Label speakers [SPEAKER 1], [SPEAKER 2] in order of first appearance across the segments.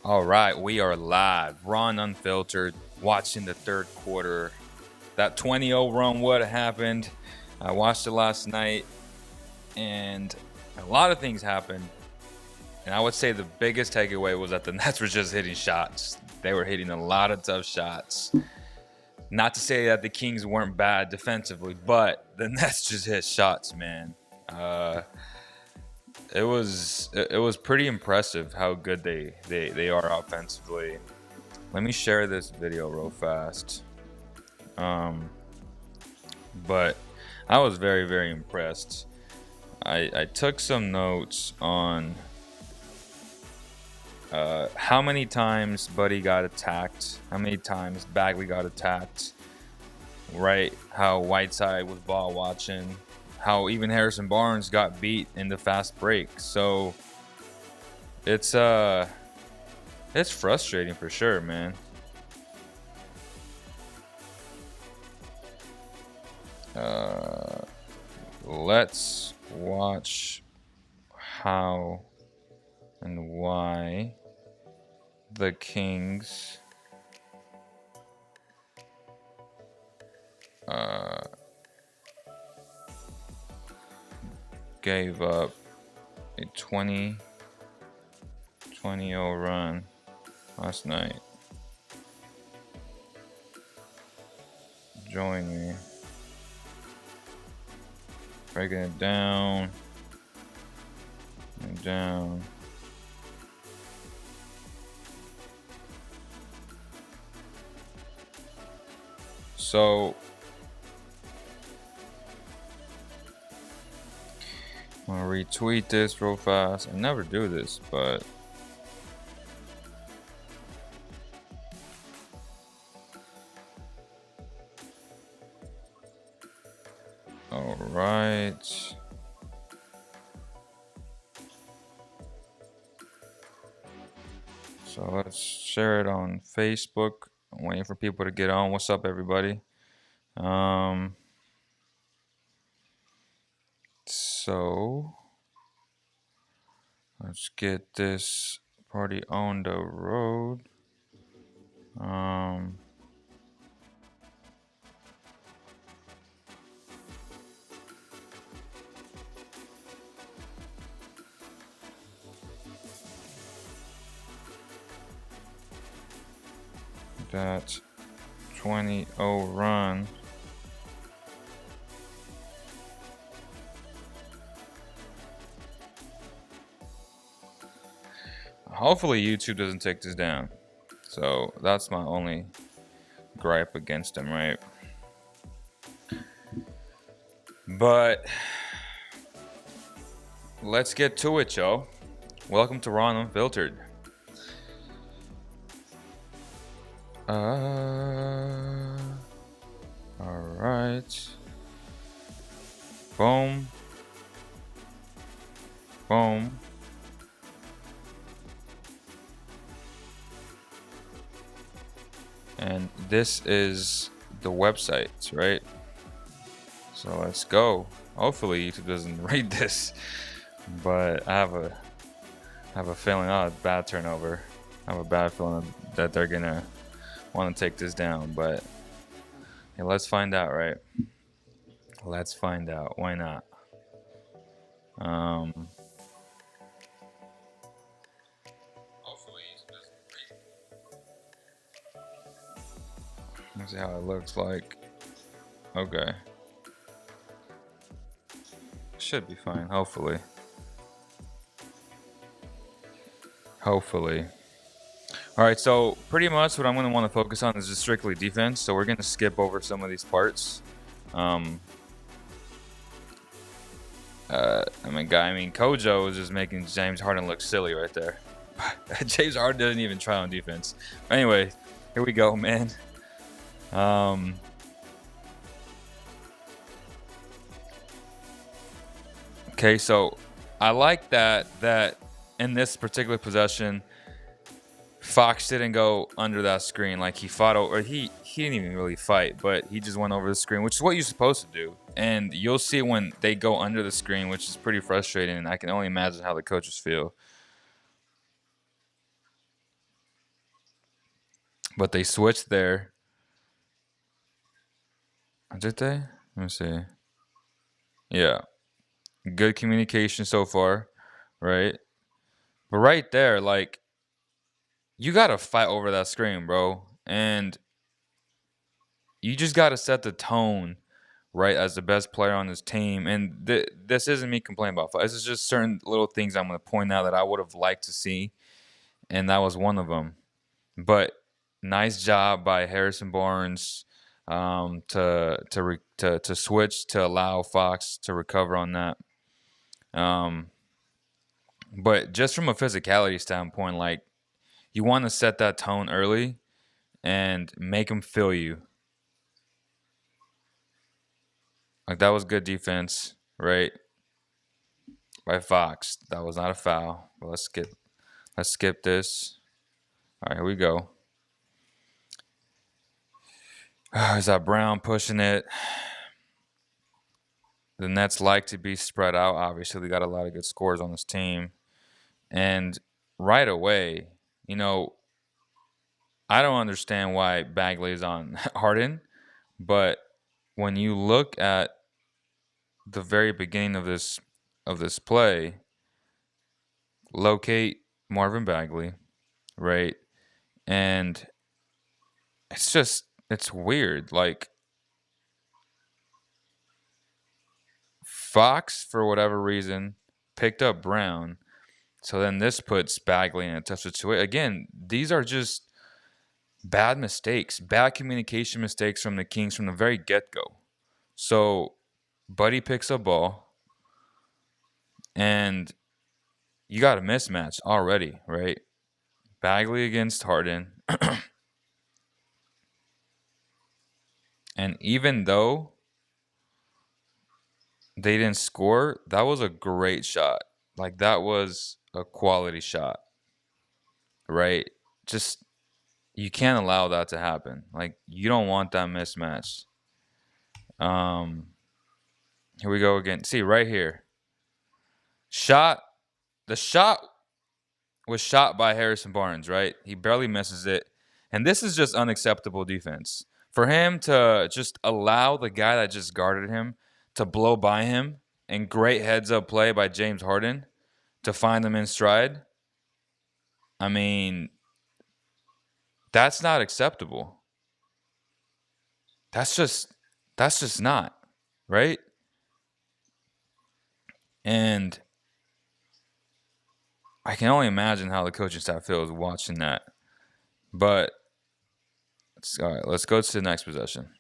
[SPEAKER 1] All right, we are live. Ron Unfiltered, watching the third quarter. That 20-0 run, what happened? I watched it last night, and a lot of things happened. And I would say the biggest takeaway was that the Nets were just hitting shots. They were hitting a lot of tough shots. Not to say that the Kings weren't bad defensively, but the Nets just hit shots, man. It was pretty impressive how good they are offensively. Let me share this video real fast. But I was very impressed. I took some notes on how many times Buddy got attacked, how many times Bagley got attacked, right? How Whiteside was ball watching, how even Harrison Barnes got beat in the fast break. So it's frustrating for sure, man. Let's watch how and why the Kings gave up a 20-0 run last night. Join me. Breaking it down and down. So I'm gonna retweet this real fast. I never do this, but all right. So let's share it on Facebook. I'm waiting for people to get on. What's up, everybody? So let's get this party on the road. That 20-0 run. Hopefully YouTube doesn't take this down. So that's my only gripe against him, right? But let's get to it, yo. Welcome to Ron Unfiltered. All right. Boom. Boom. And this is the website, right? So let's go. Hopefully YouTube doesn't read this, but I have a feeling, bad turnover. I have a bad feeling that they're gonna want to take this down, but hey, let's find out, right? Let's find out. Why not? Hopefully it doesn't read. Let's see how it looks like. Okay. Should be fine, hopefully. Hopefully. All right, so pretty much what I'm going to want to focus on is just strictly defense. So we're going to skip over some of these parts. I mean, Kojo is just making James Harden look silly right there. James Harden doesn't even try on defense. Anyway, here we go, man. Okay, so I like that in this particular possession, Fox didn't go under that screen. Like he fought over, he didn't even really fight, but he just went over the screen, which is what you're supposed to do. And you'll see when they go under the screen, which is pretty frustrating. And I can only imagine how the coaches feel. But they switched there. Did they? Let me see. Yeah. Good communication so far, right? But right there, like, you got to fight over that screen, bro. And you just got to set the tone, right, as the best player on this team. And this isn't me complaining about. This is just certain little things I'm going to point out that I would have liked to see. And that was one of them. But nice job by Harrison Barnes to switch to allow Fox to recover on that. But just from a physicality standpoint, like, you want to set that tone early and make them feel you. Like, that was good defense, right? By Fox. That was not a foul. But let's skip this. All right, here we go. Is that Brown pushing it? The Nets like to be spread out. Obviously, we got a lot of good scores on this team. And right away, you know, I don't understand why Bagley is on Harden, but when you look at the very beginning of this play, locate Marvin Bagley, right? And it's weird. Like, Fox, for whatever reason, picked up Brown. So then this puts Bagley in a tough situation. Again, these are just bad mistakes, bad communication mistakes from the Kings from the very get-go. So Buddy picks up ball, and you got a mismatch already, right? Bagley against Harden. And even though they didn't score, that was a great shot. Like, that was a quality shot, right? Just, you can't allow that to happen. Like, you don't want that mismatch. Here we go again. See, right here. The shot was shot by Harrison Barnes, right? He barely misses it. And this is just unacceptable defense. For him to just allow the guy that just guarded him to blow by him, and great heads up play by James Harden to find them in stride. I mean, that's not acceptable. That's just not, right? And I can only imagine how the coaching staff feels watching that. But all right, let's go to the next possession.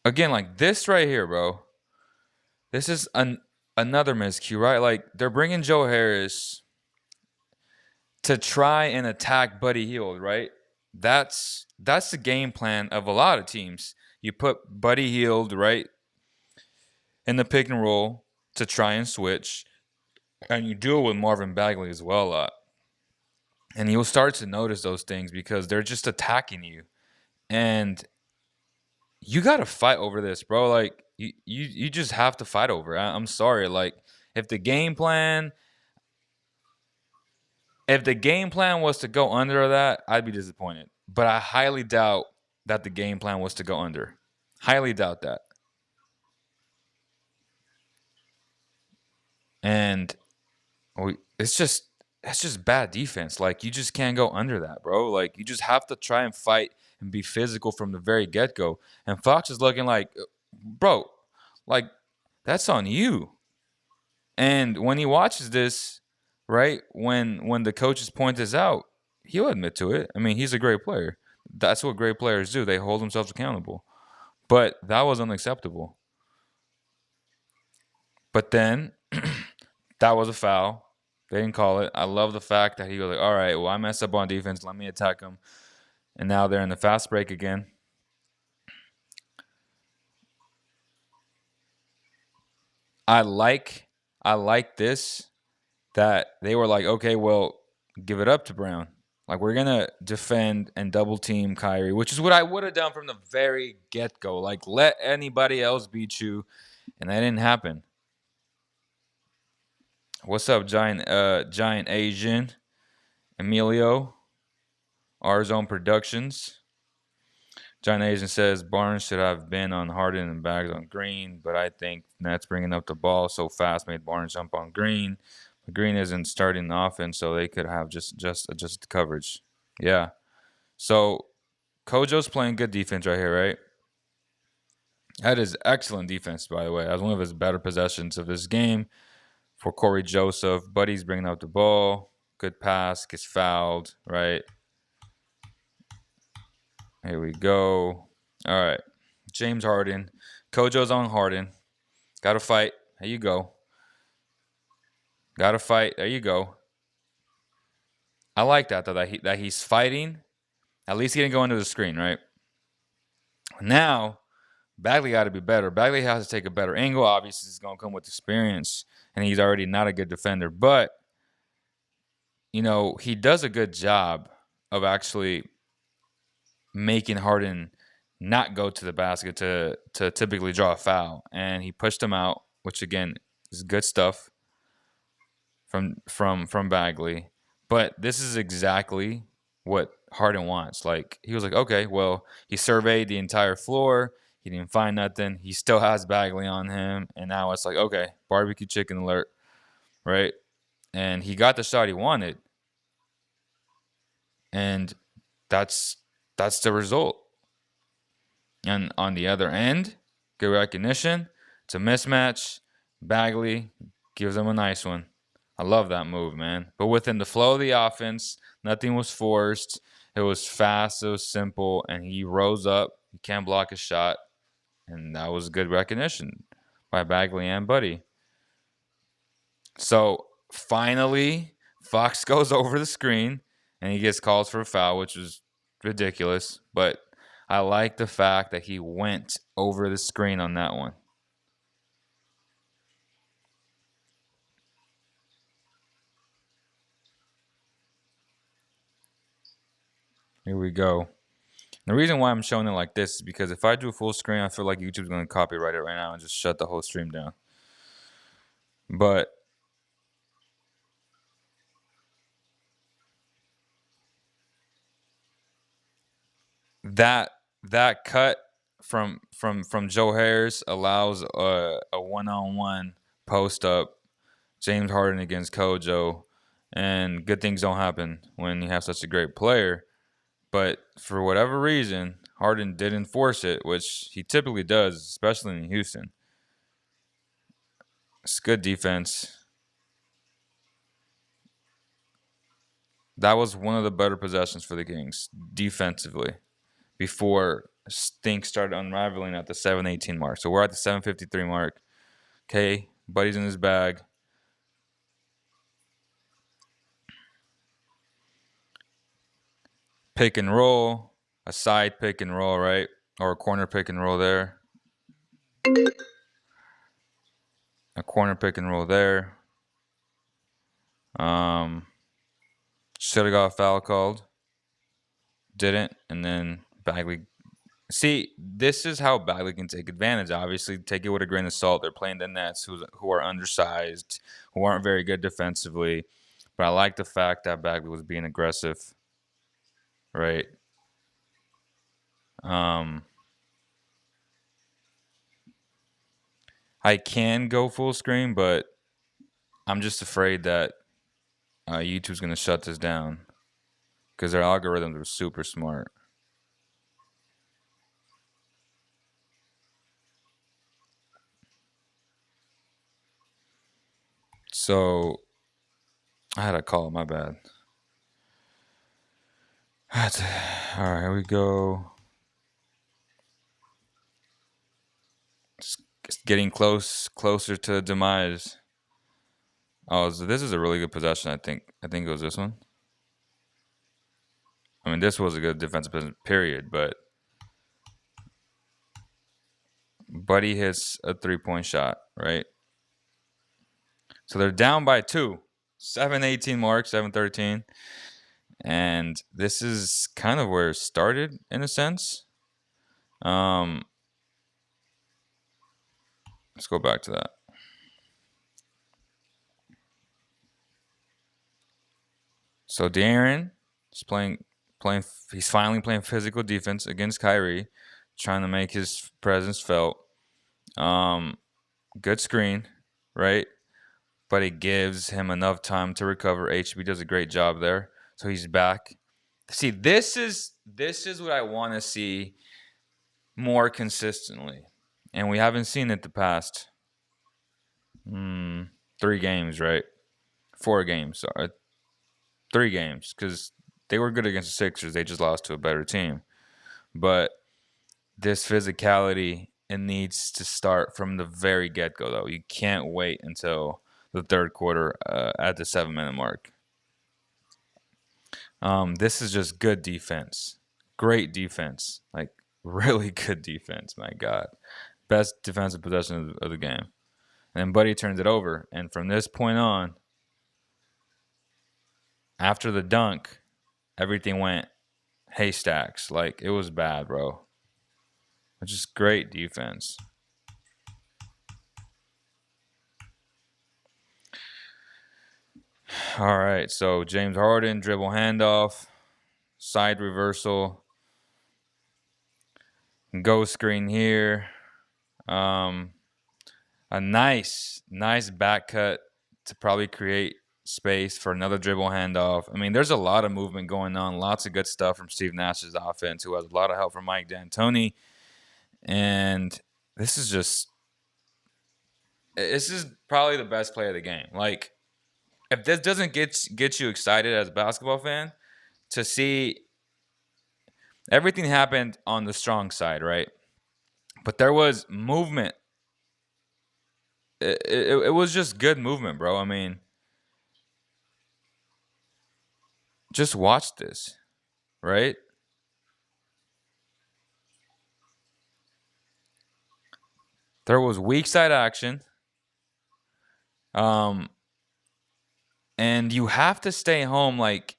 [SPEAKER 1] Again, like this right here, bro. This is another miscue, right? Like, they're bringing Joe Harris to try and attack Buddy Hield, right? That's the game plan of a lot of teams. You put Buddy Hield, right, in the pick and roll to try and switch, and you do it with Marvin Bagley as well a lot. And you'll start to notice those things because they're just attacking you. And you got to fight over this, bro. Like, you just have to fight over it. I'm sorry. Like, if the game plan was to go under that, I'd be disappointed. But I highly doubt that the game plan was to go under. Highly doubt that. And it's just bad defense. Like, you just can't go under that, bro. Like, you just have to try and fight and be physical from the very get-go. And Fox is looking like, bro, like, that's on you. And when he watches this, right, when the coaches point this out, he'll admit to it. I mean, he's a great player. That's what great players do. They hold themselves accountable. But that was unacceptable. But then that was a foul. They didn't call it. I love the fact that he was like, all right, well, I messed up on defense. Let me attack him. And now they're in the fast break again. I like this, that they were like, okay, well, give it up to Brown. Like, we're going to defend and double team Kyrie, which is what I would have done from the very get-go. Like, let anybody else beat you. And that didn't happen. What's up, Giant Asian Emilio, R Zone Productions? Giant Asian says Barnes should have been on Harden and Bags on Green, but I think Nets bringing up the ball so fast made Barnes jump on Green. But Green isn't starting the offense, so they could have just adjusted coverage. Yeah. So Kojo's playing good defense right here, right? That is excellent defense, by the way. That was one of his better possessions of this game for Corey Joseph. Buddy's bringing up the ball. Good pass, gets fouled, right? Here we go. All right. James Harden. Kojo's on Harden. Got to fight. There you go. Got to fight. There you go. I like that, though, that he's fighting. At least he didn't go into the screen, right? Now, Bagley got to be better. Bagley has to take a better angle. Obviously, he's going to come with experience, and he's already not a good defender. But, he does a good job of actually making Harden not go to the basket to typically draw a foul. And he pushed him out, which, again, is good stuff from Bagley. But this is exactly what Harden wants. Like, he was like, okay, well, he surveyed the entire floor. He didn't find nothing. He still has Bagley on him. And now it's like, okay, barbecue chicken alert, right? And he got the shot he wanted. And that's the result. And on the other end, good recognition. It's a mismatch. Bagley gives him a nice one. I love that move, man. But within the flow of the offense, nothing was forced. It was fast. It was simple. And he rose up. He can't block a shot. And that was good recognition by Bagley and Buddy. So finally, Fox goes over the screen and he gets called for a foul, which was ridiculous. But I like the fact that he went over the screen on that one. Here we go. The reason why I'm showing it like this is because if I do full screen, I feel like YouTube's going to copyright it right now and just shut the whole stream down. But that cut from Joe Harris allows a one-on-one post up James Harden against Kojo, and good things don't happen when you have such a great player. But for whatever reason, Harden didn't force it, which he typically does, especially in Houston. It's good defense. That was one of the better possessions for the Kings defensively before things started unraveling at the 7:18 mark. So we're at the 7:53 mark. Okay, Buddy's in his bag. Pick and roll, a side pick and roll, right? Or a corner pick and roll there. A corner pick and roll there. Should have got a foul called. Didn't. And then Bagley. See, this is how Bagley can take advantage. Obviously, take it with a grain of salt. They're playing the Nets, who are undersized, who aren't very good defensively. But I like the fact that Bagley was being aggressive. Right. I can go full screen, but I'm just afraid that YouTube's going to shut this down because their algorithms are super smart. So I had a call. My bad. All right, here we go. It's getting closer to demise. Oh, so this is a really good possession. I think it was this one. I mean, this was a good defensive possession, period. But Buddy hits a 3-point shot, right? So they're down by 2. 7:18 mark, 7:13. And this is kind of where it started in a sense. Let's go back to that. So De'Aaron is playing. He's finally playing physical defense against Kyrie, trying to make his presence felt. Um, Good screen, right? But it gives him enough time to recover. HB does a great job there, so he's back. See, this is what I want to see more consistently, and we haven't seen it the past 3 games, right? 4 games, 3 games, because they were good against the Sixers. They just lost to a better team. But this physicality, it needs to start from the very get go, though. You can't wait until the third quarter at the 7 minute mark. This is just good defense. Great defense. Like, really good defense, my God. Best defensive possession of the game. And then Buddy turns it over. And from this point on, after the dunk, everything went haystacks. Like, it was bad, bro. It's just great defense. All right, so James Harden, dribble handoff, side reversal, go screen here. A nice back cut to probably create space for another dribble handoff. I mean, there's a lot of movement going on, lots of good stuff from Steve Nash's offense, who has a lot of help from Mike D'Antoni. And this is probably the best play of the game. Like, if this doesn't get you excited as a basketball fan, to see everything happened on the strong side, right? But there was movement. It was just good movement, bro. I mean, just watch this, right? There was weak side action. And you have to stay home. Like,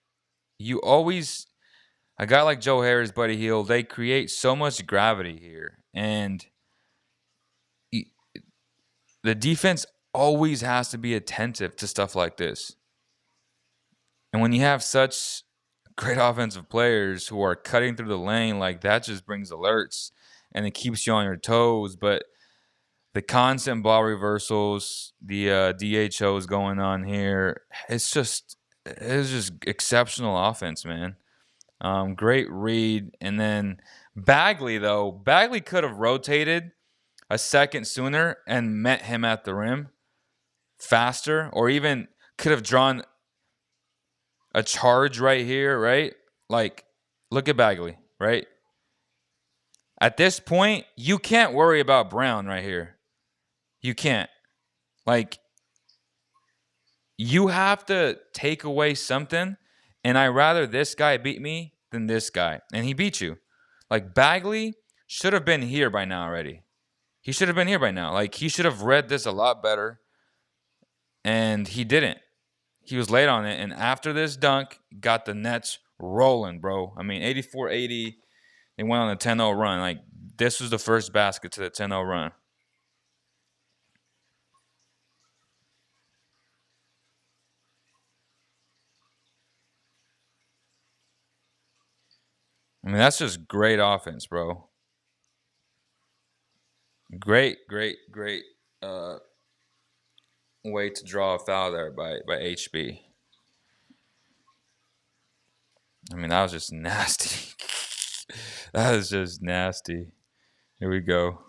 [SPEAKER 1] you always, a guy like Joe Harris, Buddy Hield, they create so much gravity here. And the defense always has to be attentive to stuff like this. And when you have such great offensive players who are cutting through the lane, like, that just brings alerts and it keeps you on your toes. But the constant ball reversals, the DHOs going on here, it's just exceptional offense, man. Great read. And then Bagley could have rotated a second sooner and met him at the rim faster, or even could have drawn a charge right here, right? Like, look at Bagley, right? At this point, you can't worry about Brown right here. You can't. Like, you have to take away something, and I rather this guy beat me than this guy. And he beat you. Like, Bagley should have been here by now already. He should have been here by now. Like, he should have read this a lot better, and he didn't. He was late on it, and after this dunk, got the Nets rolling, bro. I mean, 84-80, they went on a 10-0 run. Like, this was the first basket to the 10-0 run. I mean, that's just great offense, bro. Great way to draw a foul there by HB. I mean, that was just nasty. That is just nasty. Here we go.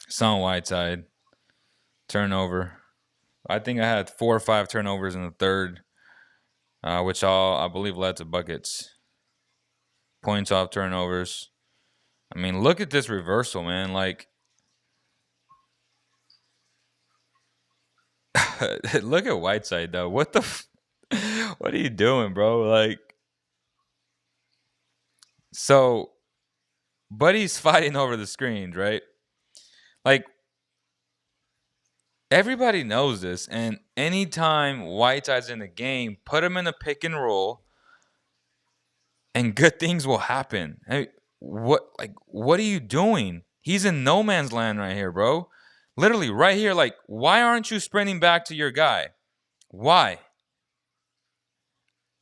[SPEAKER 1] Son Whiteside. Turnover. I think I had 4 or 5 turnovers in the third, which all, I believe, led to buckets. Points off turnovers. I mean, look at this reversal, man. Like, look at Whiteside, though. What what are you doing, bro? Like, so Buddy's fighting over the screens, right? Like, everybody knows this, and anytime Whiteside's in the game, put him in a pick and roll, and good things will happen. Hey, what are you doing? He's in no man's land right here, bro. Literally right here. Like, why aren't you sprinting back to your guy? Why?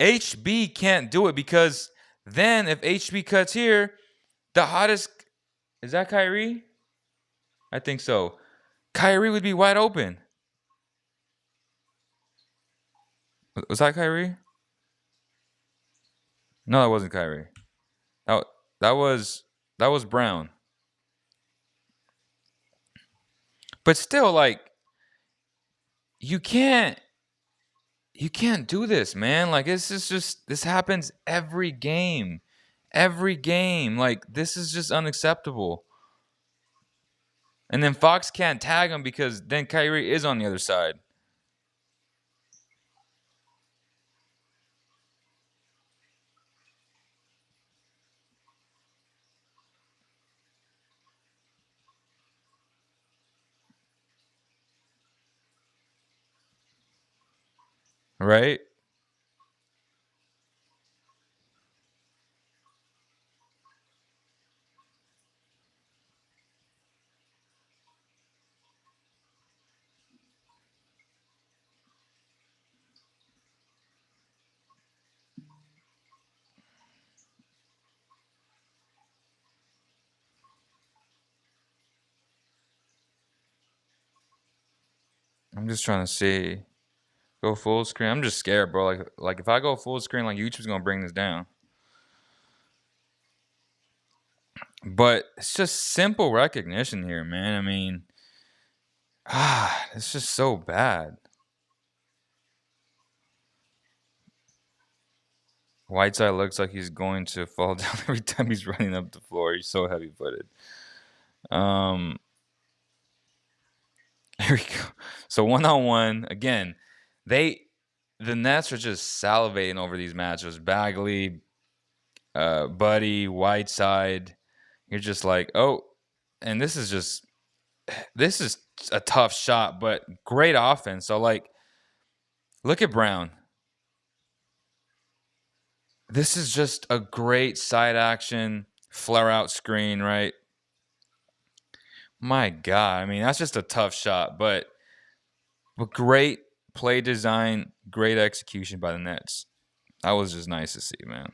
[SPEAKER 1] HB can't do it because then if HB cuts here, the hottest is that Kyrie? I think so. Kyrie would be wide open. Was that Kyrie? No, that wasn't Kyrie. That that was that was Brown. But still, like you can't you can't do this, man. Like this is just this happens every game. Every game. Like this is just unacceptable. And then Fox can't tag him because then Kyrie is on the other side. Right? I'm just trying to see. Go full screen. I'm just scared, bro. Like if I go full screen, like YouTube's gonna bring this down. But it's just simple recognition here, man. I mean, it's just so bad. Whiteside looks like he's going to fall down every time he's running up the floor. He's so heavy footed. Um, here we go. So 1-on-1 again. The Nets are just salivating over these matchups. Bagley, Buddy, Whiteside. You're just like, oh, and this is a tough shot, but great offense. So like, look at Brown. This is just a great side action flare out screen, right? My God, I mean that's just a tough shot, but great play design, great execution by the Nets. That was just nice to see, man.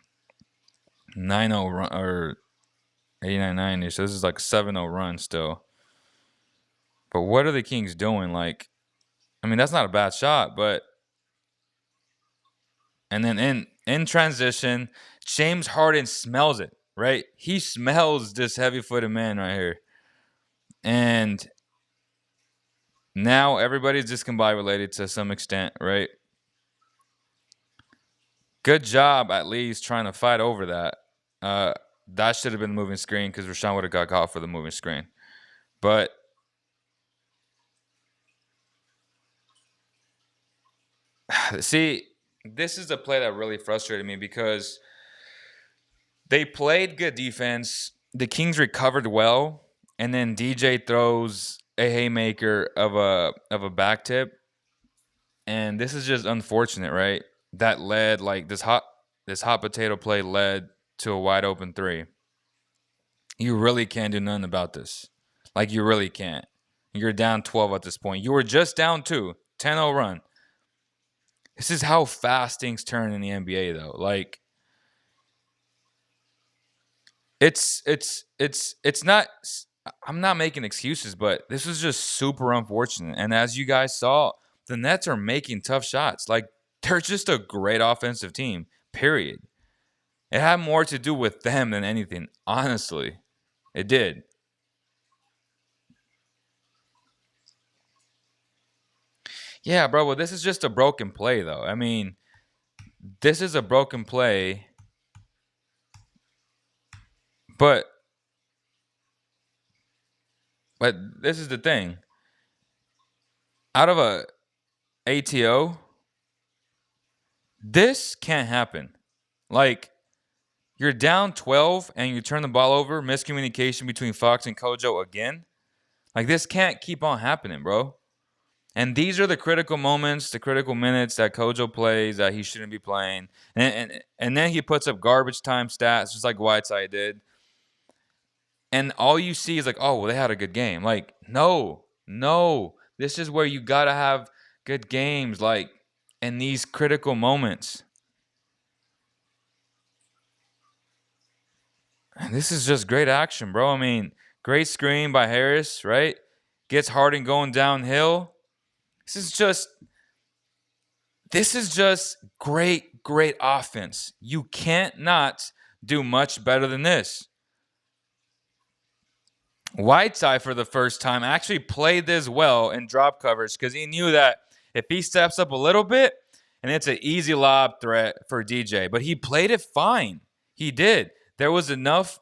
[SPEAKER 1] 9-0 run or 89-90. So this is like 7-0 run still. But what are the Kings doing? Like, I mean, that's not a bad shot, but and then in transition, James Harden smells it, right? He smells this heavy-footed man right here. And now everybody's discombobulated to some extent, right? Good job, at least, trying to fight over that. That should have been the moving screen because Rashawn would have got caught for the moving screen. But see, this is a play that really frustrated me because they played good defense. The Kings recovered well, and then DJ throws a haymaker of a back tip, and this is just unfortunate, right? That led like this hot potato play led to a wide open three. You really can't do nothing about this. Like you really can't. You're down 12 at this point. You were just down 2, 10-0 run. This is how fast things turn in the NBA though. Like it's not I'm not making excuses, but this is just super unfortunate. And as you guys saw, the Nets are making tough shots. Like they're just a great offensive team. Period. It had more to do with them than anything, honestly. It did. Yeah, bro, well this is just a broken play though. I mean, this is a broken play, but this is the thing. Out of a ATO, this can't happen. Like you're down 12 and you turn the ball over, miscommunication between Fox and Kojo again. Like this can't keep on happening, bro. And these are the critical moments, the critical minutes that Kojo plays that he shouldn't be playing. And then he puts up garbage time stats just like Whiteside did. And all you see is like, oh, well, they had a good game. Like, no. This is where you gotta have good games. Like, in these critical moments. And this is just great action, bro. I mean, great screen by Harris, right? Gets Harden going downhill. This is just great offense. You can't not do much better than this. Whiteside, for the first time, actually played this well in drop coverage because he knew that if he steps up a little bit, and it's an easy lob threat for DJ, but he played it fine. He did. There was enough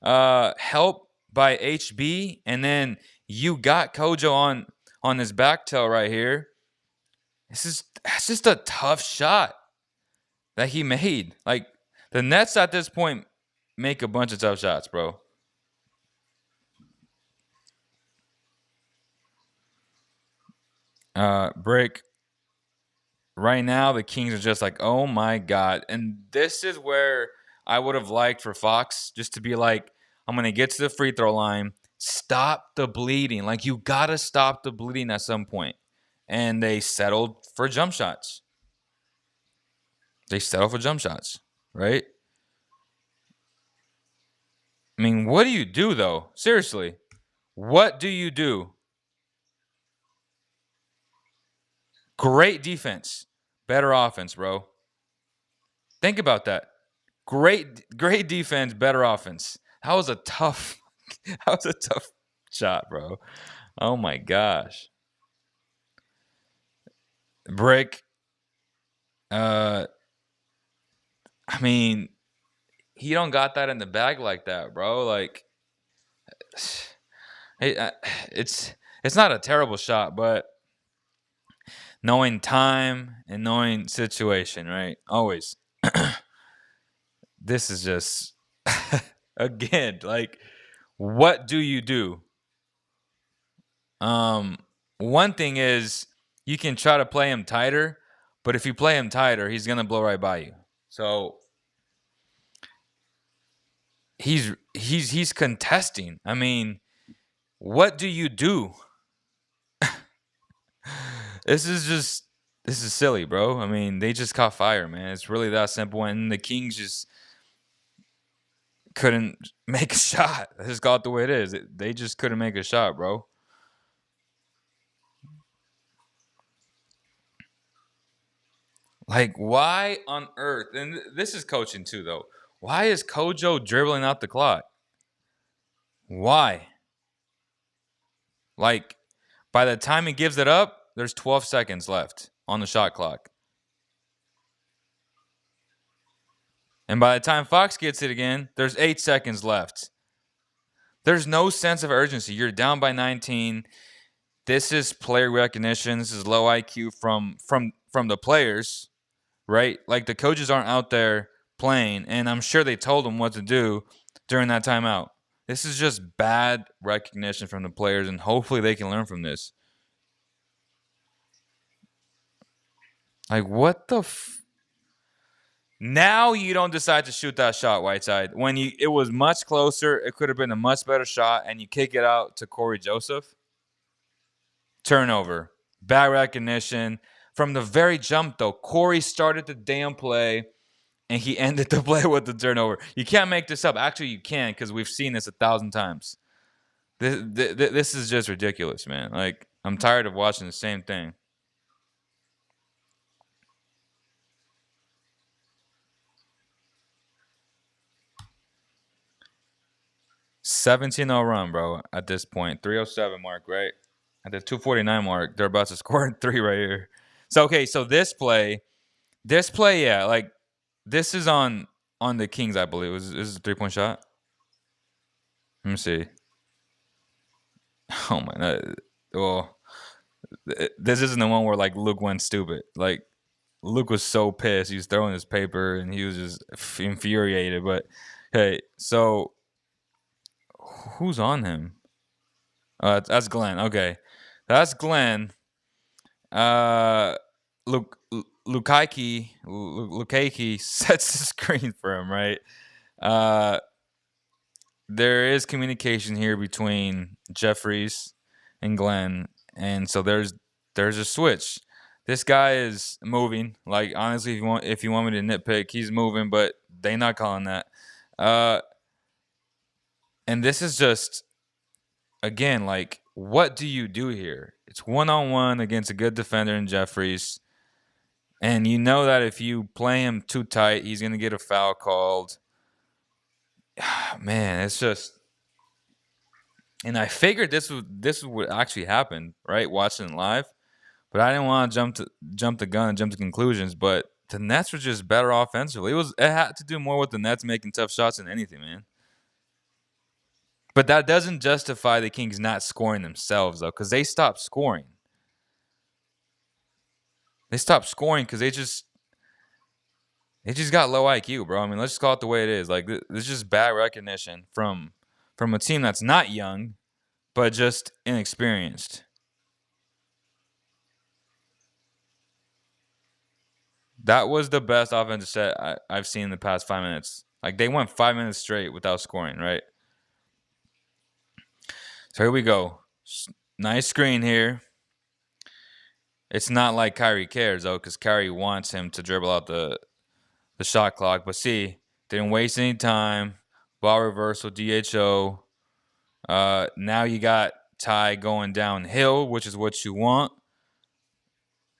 [SPEAKER 1] help by HB, and then you got Kojo on his back tail right here. That's just a tough shot that he made. Like, the Nets at this point make a bunch of tough shots, bro. Brick. Right now, the Kings are just like, oh my God. And this is where I would have liked for Fox just to be like, I'm going to get to the free throw line. Stop the bleeding. Like, you got to stop the bleeding at some point. And they settled for jump shots. Right? I mean, what do you do, though? Seriously. What do you do? Great defense. Better offense, bro. Think about that. Great defense, better offense. That was a tough shot, bro. Oh my gosh. Brick. I mean, he don't got that in the bag like that, bro. Like, it's not a terrible shot, but knowing time and knowing situation, right? Always. This is just again, like, what do you do? One thing is you can try to play him tighter, but if you play him tighter, he's gonna blow right by you. So he's contesting. I mean, what do you do? This is silly, bro. I mean, they just caught fire, man. It's really that simple. And the Kings just couldn't make a shot. I just call it the way it is. They just couldn't make a shot, bro. Like, why on earth? And this is coaching too, though. Why is Kojo dribbling out the clock? Why? Like, by the time he gives it up, there's 12 seconds left on the shot clock. And by the time Fox gets it again, there's 8 seconds left. There's no sense of urgency. You're down by 19. This is player recognition. This is low IQ from the players, right? Like, the coaches aren't out there playing, and I'm sure they told them what to do during that timeout. This is just bad recognition from the players, and hopefully they can learn from this. Like, what the Now you don't decide to shoot that shot, Whiteside. When it was much closer, it could have been a much better shot, and you kick it out to Corey Joseph. Turnover. Bad recognition. From the very jump, though, Corey started the damn play, and he ended the play with the turnover. You can't make this up. Actually, you can, because we've seen this 1,000 times. This is just ridiculous, man. Like, I'm tired of watching the same thing. 17-0 run, bro, at this point. 307 mark, right? At the 249 mark, they're about to score 3 right here. So, okay, so this play, yeah, like, this is on the Kings, I believe. This is a 3-point shot. Let me see. Oh, my God. Well, this isn't the one where, like, Luke went stupid. Like, Luke was so pissed. He was throwing his paper, and he was just infuriated. But, hey, so who's on him? That's Glenn. Okay. That's Glenn. Lukaiki sets the screen for him, right? There is communication here between Jeffries and Glenn, and so there's a switch. This guy is moving. Like honestly, if you want me to nitpick, he's moving, but they not calling that. Uh, and this is just again like, what do you do here? It's 1-on-1 against a good defender in Jeffries, and you know that if you play him too tight, he's gonna get a foul called. Man, it's just. And I figured this would actually happen, right? Watching it live. But I didn't want to jump the gun and jump to conclusions. But the Nets were just better offensively. It had to do more with the Nets making tough shots than anything, man. But that doesn't justify the Kings not scoring themselves though, because they stopped scoring. They stopped scoring because they just got low IQ, bro. I mean, let's just call it the way it is. Like this is just bad recognition from a team that's not young, but just inexperienced. That was the best offensive set I've seen in the past 5 minutes. Like they went 5 minutes straight without scoring, right? So here we go. Nice screen here. It's not like Kyrie cares though, because Kyrie wants him to dribble out the shot clock. But see, didn't waste any time. Ball reversal, DHO. Now you got Ty going downhill, which is what you want.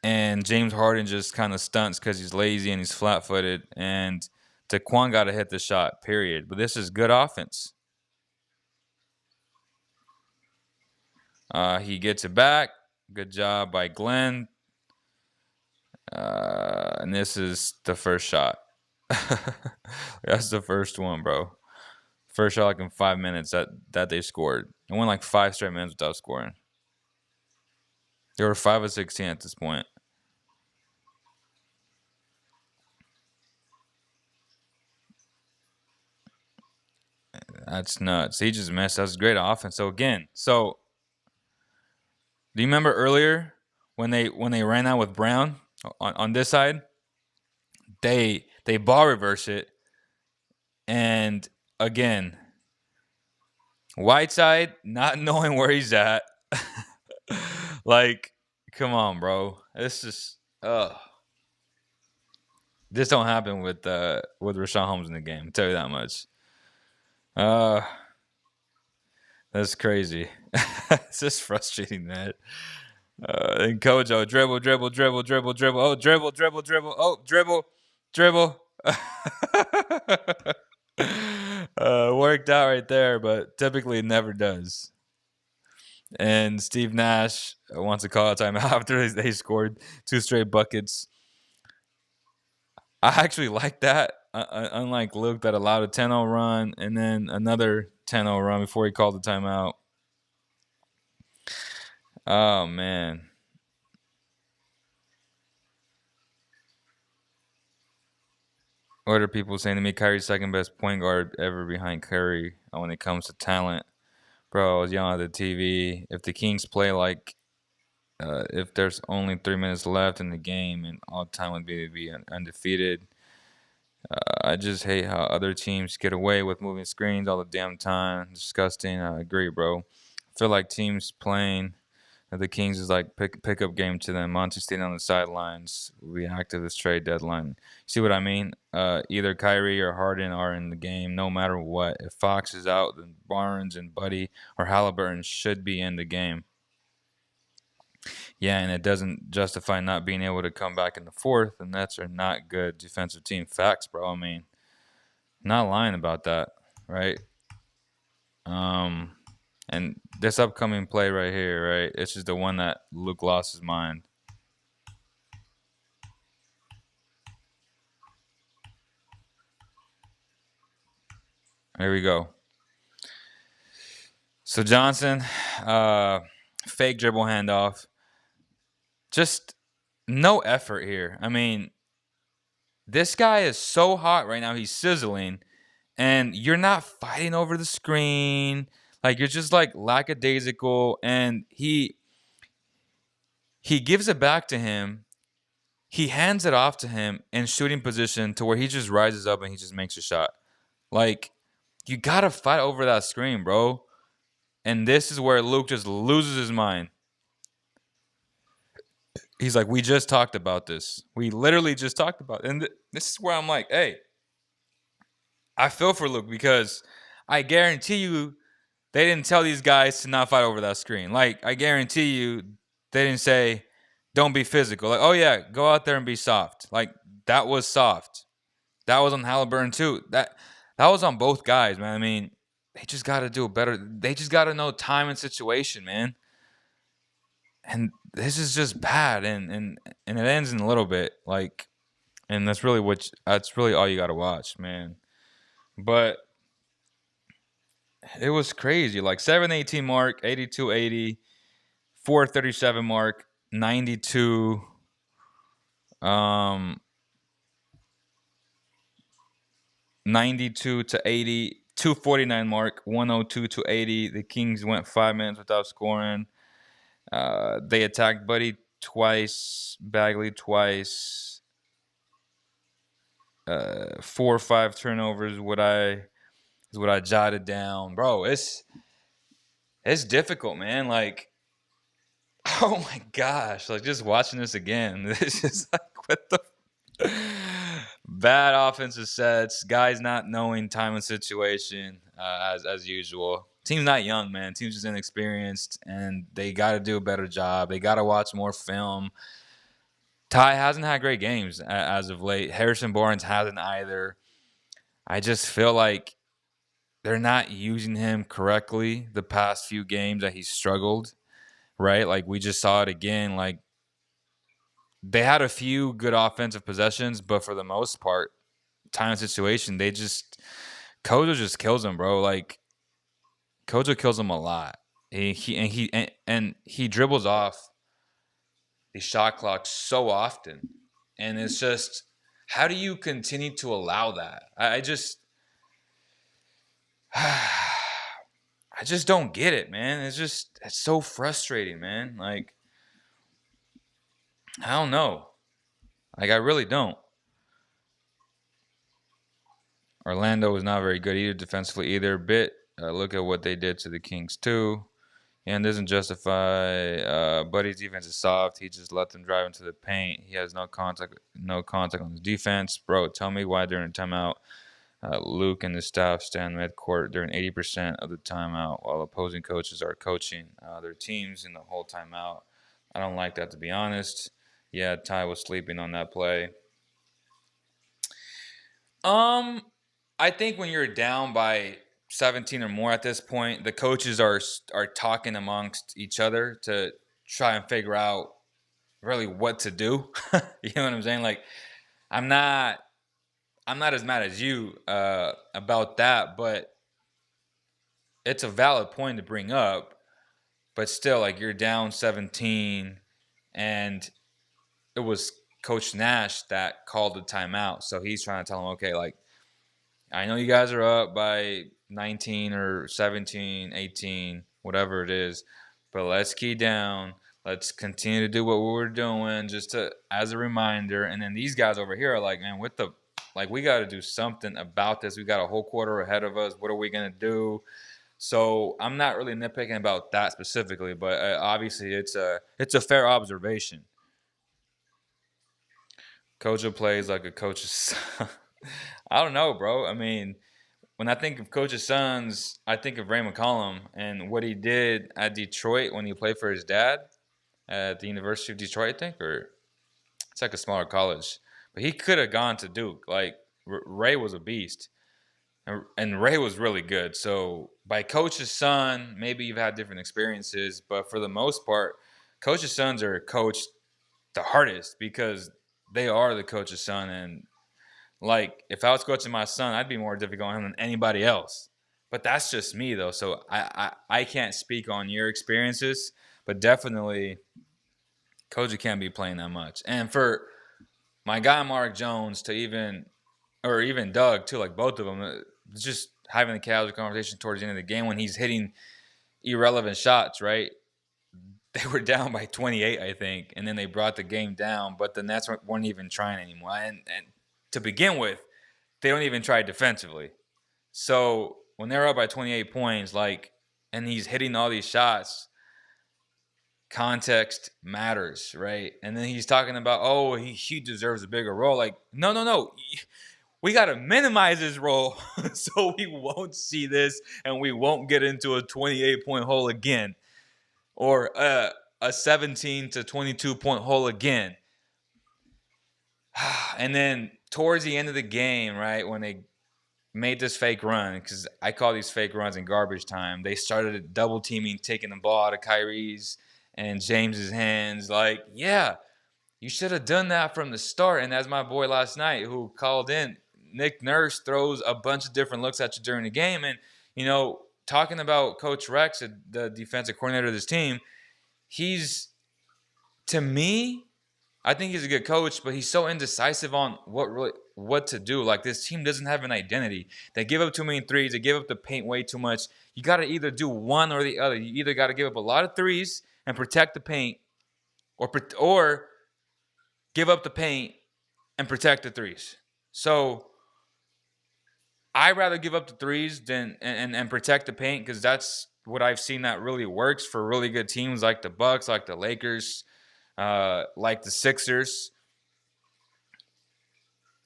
[SPEAKER 1] And James Harden just kind of stunts because he's lazy and he's flat-footed. And Taquan got to hit the shot, period. But this is good offense. He gets it back. Good job by Glenn. And this is the first shot. That's the first one, bro. First shot like in 5 minutes that they scored. It went like 5 straight minutes without scoring. They were 5 of 16 at this point. That's nuts. He just missed. That's great offense. So again, do you remember earlier when they ran out with Brown on this side? They ball reverse it, and again, Whiteside not knowing where he's at. Like, come on, bro. This is this don't happen with Rashawn Holmes in the game. I'll tell you that much. That's crazy. It's just frustrating, man. And Kojo dribble, dribble, dribble, dribble, dribble. Oh, dribble, dribble, dribble. Oh, dribble, dribble. Worked out right there, but typically it never does. And Steve Nash wants to call a timeout after they scored 2 straight buckets. I actually like that. Unlike Luke, that allowed a 10-0 run and then another 10-0 run before he called the timeout. Oh, man. What are people saying to me? Kyrie's second best point guard ever behind Curry when it comes to talent. Bro, I was yelling at the TV. If the Kings play like if there's only 3 minutes left in the game and all time would be undefeated. I just hate how other teams get away with moving screens all the damn time. Disgusting. I agree, bro. I feel like teams playing the Kings is like pickup game to them. Monty staying on the sidelines will be active this trade deadline. See what I mean? Either Kyrie or Harden are in the game no matter what. If Fox is out, then Barnes and Buddy or Halliburton should be in the game. Yeah, and it doesn't justify not being able to come back in the fourth. The Nets are not good defensive team. Facts, bro. I mean, not lying about that, right? And this upcoming play right here, right? It's just the one that Luke lost his mind. Here we go. So Johnson, fake dribble handoff. Just no effort here. I mean, this guy is so hot right now. He's sizzling. And you're not fighting over the screen. Like, you're just, like, lackadaisical. And he gives it back to him. He hands it off to him in shooting position to where he just rises up and he just makes a shot. Like, you got to fight over that screen, bro. And this is where Luke just loses his mind. He's like, we just talked about this. We literally just talked about it. And this is where I'm like, hey, I feel for Luke because I guarantee you they didn't tell these guys to not fight over that screen. Like, I guarantee you they didn't say, don't be physical. Like, oh, yeah, go out there and be soft. Like, that was soft. That was on Halliburton, too. That was on both guys, man. I mean, they just got to do it better. They just got to know time and situation, man. And this is just bad. And it ends in a little bit. Like, and that's really all you got to watch, man. But it was crazy. Like 718 mark, 82-80, 437 mark, 92, 92 to 80, 249 mark, 102 to 80. The Kings went 5 minutes without scoring. They attacked Buddy twice, Bagley twice. 4 or 5 turnovers. What I jotted down, bro. It's difficult, man. Like, oh my gosh! Like just watching this again, it's just like what the bad offensive sets, guys not knowing time and situation as usual. Team's not young, man. Team's just inexperienced, and they got to do a better job. They got to watch more film. Ty hasn't had great games as of late. Harrison Barnes hasn't either. I just feel like they're not using him correctly the past few games that he's struggled, right? Like we just saw it again. Like they had a few good offensive possessions, but for the most part, time and situation, Kojo just kills him, bro. Like Kojo kills him a lot. He dribbles off the shot clock so often, and it's just how do you continue to allow that? I just I just don't get it, man. It's so frustrating, man. Like I don't know. Like I really don't. Orlando was not very good either defensively either. Look at what they did to the Kings too. And doesn't justify Buddy's defense is soft. He just let them drive into the paint. He has no contact on his defense. Bro, tell me why during timeout Luke and the staff stand midcourt during 80% of the timeout while opposing coaches are coaching their teams in the whole timeout. I don't like that, to be honest. Yeah, Ty was sleeping on that play. I think when you're down by 17 or more at this point, the coaches are talking amongst each other to try and figure out really what to do. You know what I'm saying? Like, I'm not as mad as you about that, but it's a valid point to bring up. But still, like you're down 17, and it was Coach Nash that called the timeout. So he's trying to tell him, okay, like I know you guys are up by 19 or 17, 18, whatever it is, but let's key down. Let's continue to do what we were doing just as a reminder. And then these guys over here are like, man, we got to do something about this. We got a whole quarter ahead of us. What are we going to do? So I'm not really nitpicking about that specifically, but obviously it's a fair observation. Kojo plays like a coach's son. I don't know, bro. I mean, when I think of Coach's sons, I think of Ray McCollum and what he did at Detroit when he played for his dad at the University of Detroit, I think, or it's like a smaller college. But he could have gone to Duke. Like, Ray was a beast. And Ray was really good. So, by Coach's son, maybe you've had different experiences. But for the most part, Coach's sons are coached the hardest because they are the coach's son. And like, if I was coaching my son, I'd be more difficult on him than anybody else. But that's just me, though. So I can't speak on your experiences, but definitely Koji can't be playing that much. And for my guy Mark Jones to even Doug too, like both of them, just having a casual conversation towards the end of the game when he's hitting irrelevant shots, right? They were down by 28, I think, and then they brought the game down, but the Nets weren't even trying anymore. And to begin with, they don't even try defensively. So when they're up by 28 points, like, and he's hitting all these shots, context matters, right? And then he's talking about, oh, he deserves a bigger role. Like, no, no, no. We got to minimize his role so we won't see this and we won't get into a 28-point hole again or a 17 to 22-point hole again. And then towards the end of the game, right, when they made this fake run, because I call these fake runs in garbage time, they started double teaming, taking the ball out of Kyrie's and James's hands. Like, yeah, you should have done that from the start. And as my boy last night who called in, Nick Nurse throws a bunch of different looks at you during the game. And, talking about Coach Rex, the defensive coordinator of this team, he's, to me, I think he's a good coach, but he's so indecisive on what to do. Like, this team doesn't have an identity. They give up too many threes. They give up the paint way too much. You got to either do one or the other. You either got to give up a lot of threes and protect the paint, or give up the paint and protect the threes. So I'd rather give up the threes than and protect the paint, because that's what I've seen that really works for really good teams like the Bucks, like the Lakers, like the Sixers.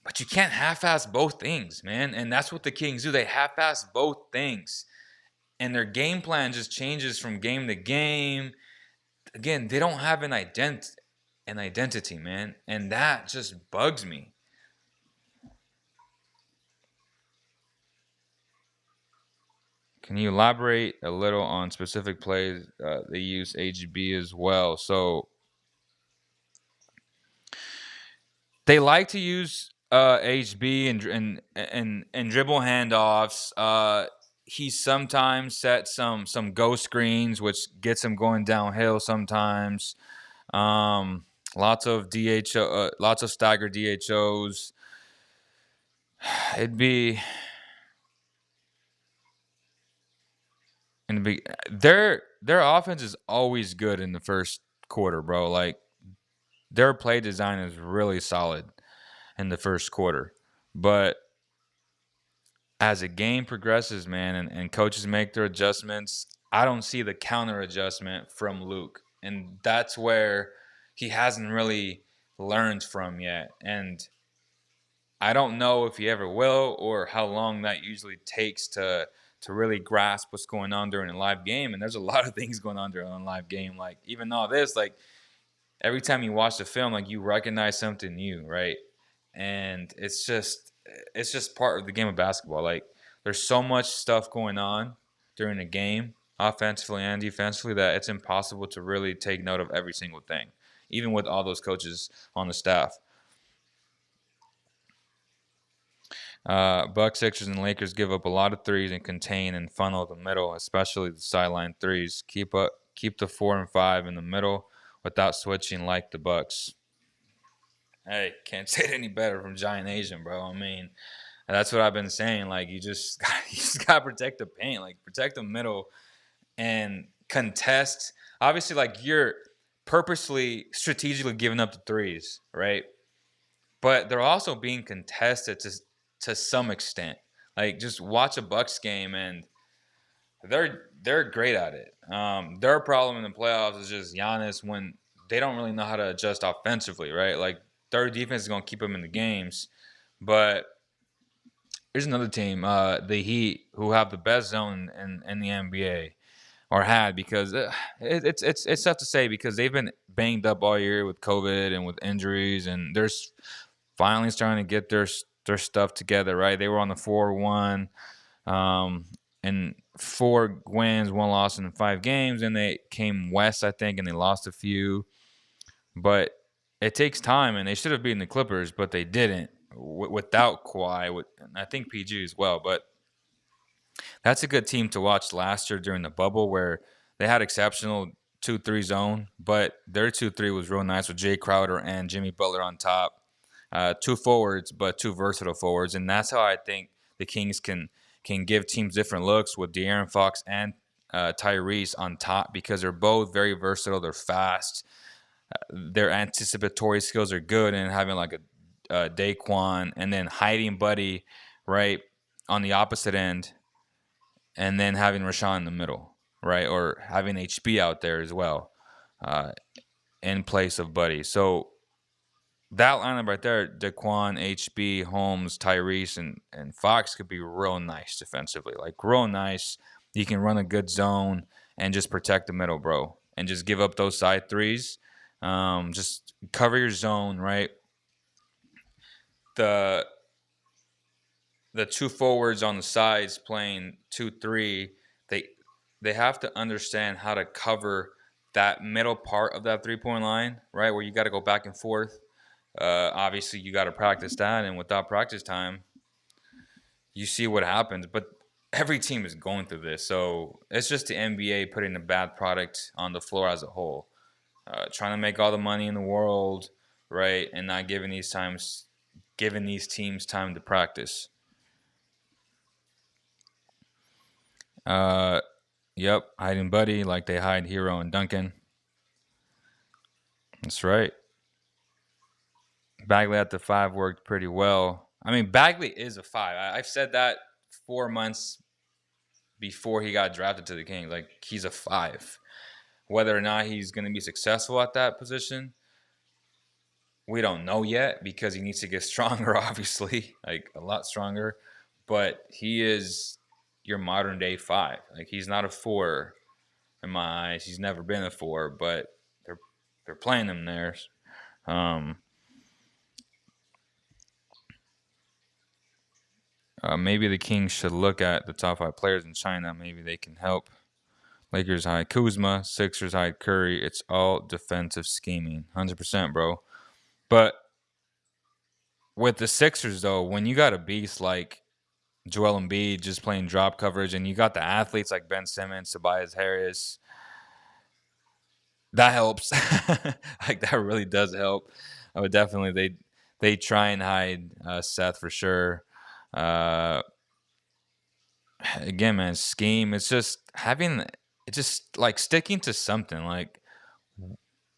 [SPEAKER 1] But you can't half-ass both things, man. And that's what the Kings do. They half-ass both things. And their game plan just changes from game to game. Again, they don't have an identity, man. And that just bugs me. Can you elaborate a little on specific plays they use AGB as well? So they like to use HB and dribble handoffs. He sometimes sets some ghost screens, which gets him going downhill sometimes. Lots of lots of staggered DHOs. It'd be their offense is always good in the first quarter, bro. Like, their play design is really solid in the first quarter. But as a game progresses, man, and coaches make their adjustments, I don't see the counter adjustment from Luke. And that's where he hasn't really learned from yet. And I don't know if he ever will, or how long that usually takes to really grasp what's going on during a live game. And there's a lot of things going on during a live game. Like, even all this, like, every time you watch the film, like, you recognize something new, right? And it's just part of the game of basketball. Like, there's so much stuff going on during a game, offensively and defensively, that it's impossible to really take note of every single thing, even with all those coaches on the staff. Bucks, Sixers, and Lakers give up a lot of threes and contain and funnel the middle, especially the sideline threes. Keep the 4 and 5 in the middle without switching like the Bucks. Hey, can't say it any better from Giant Asian, bro. I mean, that's what I've been saying. Like, you just gotta protect the paint, like, protect the middle and contest. Obviously, like, you're purposely, strategically giving up the threes, right? But they're also being contested to some extent. Like, just watch a Bucks game, and they're great at it. Their problem in the playoffs is just Giannis, when they don't really know how to adjust offensively, right? Like, their defense is going to keep them in the games. But here's another team, the Heat, who have the best zone in the NBA, or had, because it's tough to say, because they've been banged up all year with COVID and with injuries, and they're finally starting to get their stuff together, right? They were on the 4-1, and 4 wins, 1 loss in 5 games, and they came west, I think, and they lost a few. But it takes time, and they should have beaten the Clippers, but they didn't without Kawhi, I think PG as well. But that's a good team to watch last year during the bubble, where they had exceptional 2-3 zone, but their 2-3 was real nice with Jay Crowder and Jimmy Butler on top. 2 forwards, but 2 versatile forwards, and that's how I think the Kings can give teams different looks with De'Aaron Fox and Tyrese on top, because they're both very versatile. They're fast. Their anticipatory skills are good, and having like a Daquan, and then hiding Buddy right on the opposite end, and then having Rashawn in the middle, right, or having HB out there as well. uh, in place of Buddy. So that lineup right there, Daquan, HB, Holmes, Tyrese, and Fox could be real nice defensively. Like, real nice. You can run a good zone and just protect the middle, bro. And just give up those side threes. Just cover your zone, right? The two forwards on the sides playing 2-3, they have to understand how to cover that middle part of that 3-point line, right? Where you got to go back and forth. Obviously, you got to practice that, and without practice time, you see what happens. But every team is going through this, so it's just the NBA putting a bad product on the floor as a whole, trying to make all the money in the world, right, and not giving these teams time to practice. Yep, hiding Buddy like they hide Hero and Duncan. That's right. Bagley at the 5 worked pretty well. I mean, Bagley is a 5. I've said that 4 months before he got drafted to the Kings. Like, he's a 5. Whether or not he's going to be successful at that position, we don't know yet because he needs to get stronger, obviously, like a lot stronger. But he is your modern day 5. Like, he's not a 4 in my eyes. He's never been a 4, but they're playing him there. Maybe the Kings should look at the top 5 players in China. Maybe they can help. Lakers hide Kuzma, Sixers hide Curry. It's all defensive scheming, 100%, bro. But with the Sixers, though, when you got a beast like Joel Embiid just playing drop coverage, and you got the athletes like Ben Simmons, Tobias Harris, that helps. Like, that really does help. I would definitely they try and hide Seth for sure. Again, man, scheme. It's just like sticking to something. Like,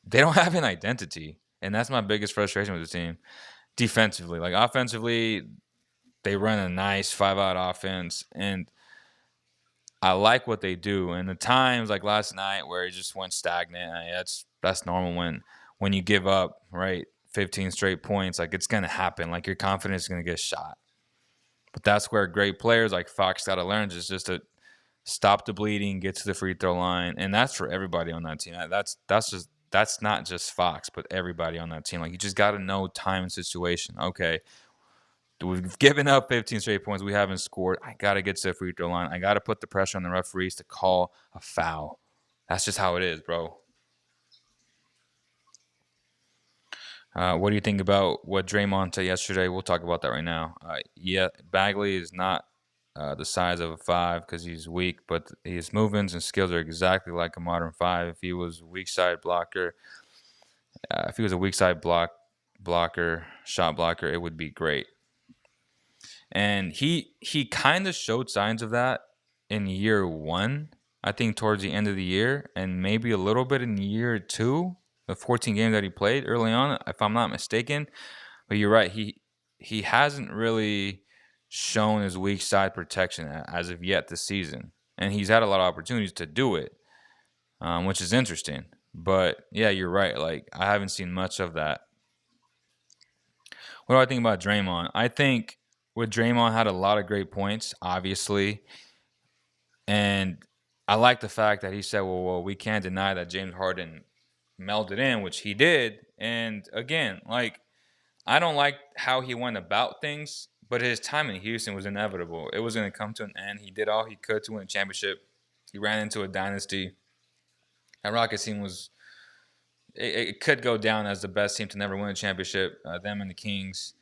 [SPEAKER 1] they don't have an identity, and that's my biggest frustration with the team. Defensively, like offensively, they run a nice 5-out offense, and I like what they do. And the times like last night where it just went stagnant, that's normal when you give up, right? 15 straight points, like, it's gonna happen. Like, your confidence is gonna get shot. But that's where great players like Fox got to learn, just to stop the bleeding, get to the free throw line, and that's for everybody on that team. That's not just Fox, but everybody on that team. Like, you just got to know time and situation. Okay, we've given up 15 straight points. We haven't scored. I got to get to the free throw line. I got to put the pressure on the referees to call a foul. That's just how it is, bro. What do you think about what Draymond said yesterday? We'll talk about that right now. Yeah, Bagley is not the size of a 5 because he's weak, but his movements and skills are exactly like a modern 5. If he was a weak side blocker, shot blocker, it would be great. And he kind of showed signs of that in year 1, I think towards the end of the year, and maybe a little bit in year 2, the 14 games that he played early on, if I'm not mistaken. But you're right, he hasn't really shown his weak side protection as of yet this season, and he's had a lot of opportunities to do it, which is interesting. But yeah, you're right. Like, I haven't seen much of that. What do I think about Draymond? I think with Draymond had a lot of great points, obviously, and I like the fact that he said, "Well, we can't deny that James Harden melded in," which he did. And again, like, I don't like how he went about things, but his time in Houston was inevitable. It was going to come to an end. He did all he could to win a championship. He ran into a dynasty. That Rockets team it could go down as the best team to never win a championship, them and the Kings.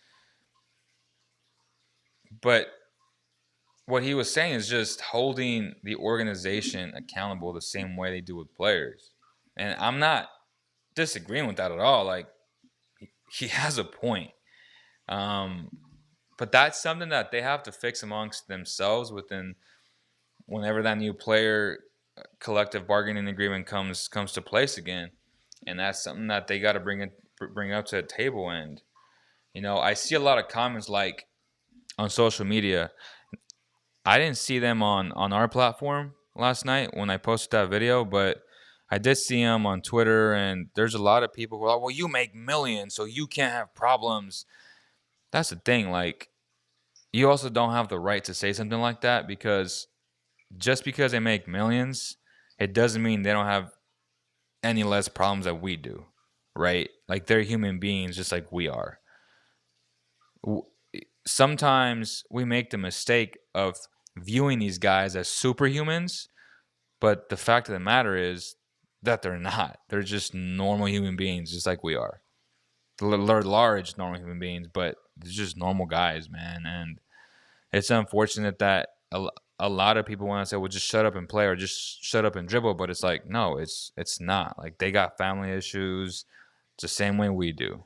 [SPEAKER 1] But what he was saying is just holding the organization accountable the same way they do with players. And I'm not disagreeing with that at all. Like, he has a point. But that's something that they have to fix amongst themselves whenever that new player collective bargaining agreement comes to place again. And that's something that they got to bring up to the table. And, I see a lot of comments like on social media. I didn't see them on our platform last night when I posted that video, but I did see him on Twitter, and there's a lot of people who are like, well, you make millions, so you can't have problems. That's the thing. Like, you also don't have the right to say something like that, because just because they make millions, it doesn't mean they don't have any less problems that we do, right? Like, they're human beings just like we are. Sometimes we make the mistake of viewing these guys as superhumans, but the fact of the matter is that they're not. They're just normal human beings, just like we are. They're large normal human beings, but they're just normal guys, man. And it's unfortunate that a lot of people want to say, well, just shut up and play, or just shut up and dribble. But it's like, no, it's not. Like, they got family issues. It's the same way we do.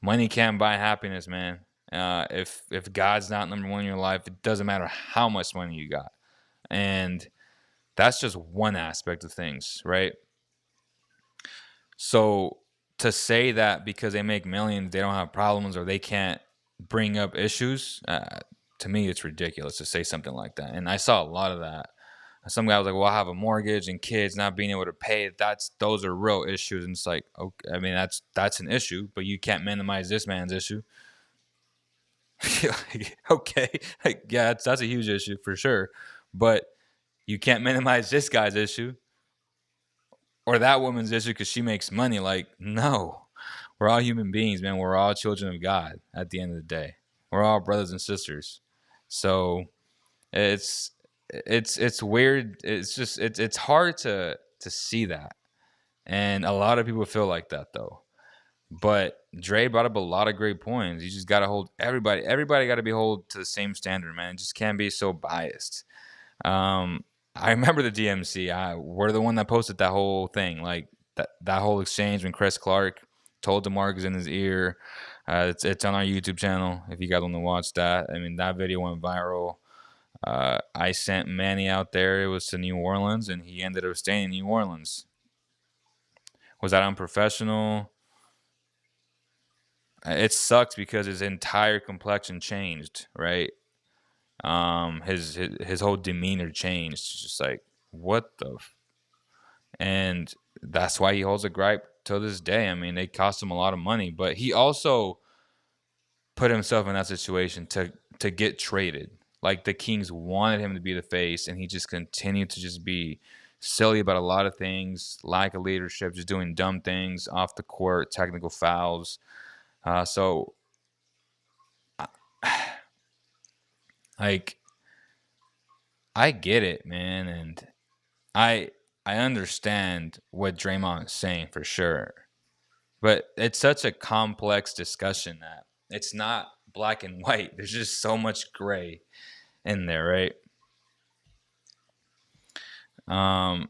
[SPEAKER 1] Money can't buy happiness, man. If God's not number one in your life, it doesn't matter how much money you got. And that's just one aspect of things, right? So to say that because they make millions, they don't have problems or they can't bring up issues, to me, it's ridiculous to say something like that. And I saw a lot of that. Some guy was like, "Well, I have a mortgage and kids not being able to pay. Those are real issues." And it's like, okay, I mean, that's an issue, but you can't minimize this man's issue. Okay, like, yeah, that's a huge issue for sure, but you can't minimize this guy's issue or that woman's issue because she makes money. Like, no, we're all human beings, man. We're all children of God at the end of the day. We're all brothers and sisters. So it's weird. It's just it's hard to see that, and a lot of people feel like that though. But Dre brought up a lot of great points. You just got to hold everybody. Everybody got to be held to the same standard, man. It just can't be so biased. Um, I remember the DMC. We're the one that posted that whole thing, like that whole exchange when Chris Clark told DeMarcus in his ear. It's on our YouTube channel if you guys want to watch that. I mean, that video went viral. I sent Manny out there. It was to New Orleans, and he ended up staying in New Orleans. Was that unprofessional? It sucks because his entire complexion changed, right? His whole demeanor changed. It's just like, what the and that's why he holds a gripe to this day. I mean, they cost him a lot of money, but he also put himself in that situation to get traded. Like, the Kings wanted him to be the face, and he just continued to just be silly about a lot of things, lack of leadership, just doing dumb things off the court, technical fouls. So, like, I get it, man, and I I understand what Draymond is saying for sure, but it's such a complex discussion that it's not black and white. There's just so much gray in there, right? Um,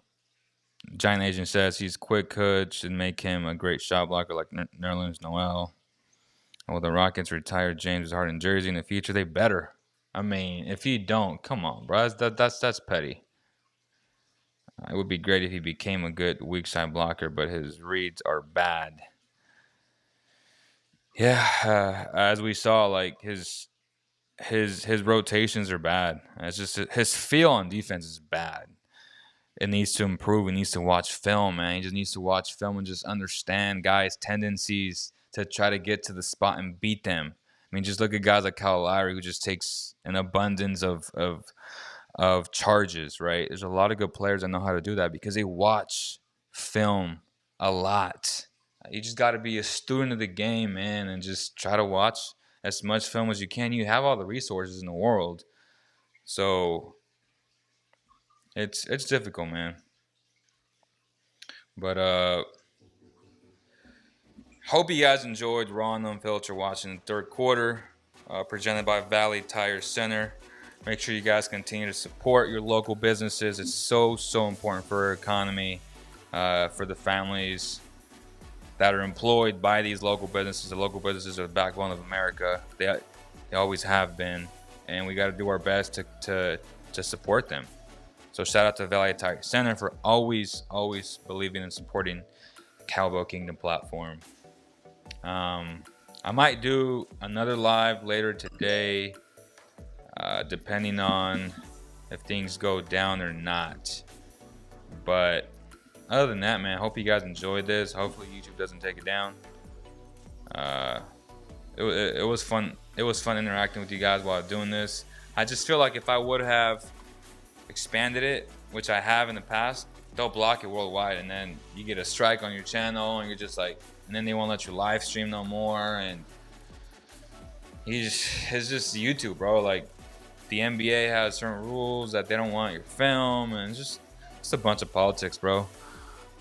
[SPEAKER 1] Giant Agent says he's quick hood, should make him a great shot blocker like Nerlens Noel. Will the Rockets retire James Harden jersey in the future? They better. I mean, if you don't, come on, bro. That's petty. It would be great if he became a good weak side blocker, but his reads are bad. Yeah, as we saw, like his rotations are bad. It's just his feel on defense is bad. It needs to improve. He needs to watch film, man. He just needs to watch film and just understand guys' tendencies to try to get to the spot and beat them. I mean, just look at guys like Kyle Lowry, who just takes an abundance of charges, right? There's a lot of good players that know how to do that because they watch film a lot. You just got to be a student of the game, man, and just try to watch as much film as you can. You have all the resources in the world. So it's difficult, man. But hope you guys enjoyed Raw and Unfiltered watching the third quarter, presented by Valley Tire Center. Make sure you guys continue to support your local businesses. It's so important for our economy, for the families that are employed by these local businesses. The local businesses are the backbone of America. They always have been, and we got to do our best to support them. So shout out to Valley Tire Center for always believing and supporting Cowboy Kingdom platform. I might do another live later today, depending on if things go down or not. But other than that, man, hope you guys enjoyed this. Hopefully YouTube doesn't take it down. It was fun. It was fun interacting with you guys while doing this. I just feel like if I would have expanded it, which I have in the past, they'll block it worldwide, and then you get a strike on your channel, and you're just like, and then they won't let you live stream no more, and it's just YouTube, bro. Like, the NBA has certain rules that they don't want your film, and it's a bunch of politics, bro.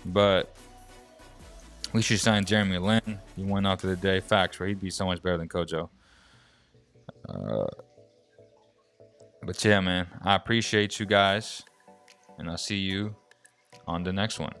[SPEAKER 1] But we should sign Jeremy Lin. He went out to the day. Facts, bro. He'd be so much better than Kojo. But yeah, man, I appreciate you guys, and I'll see you on the next one.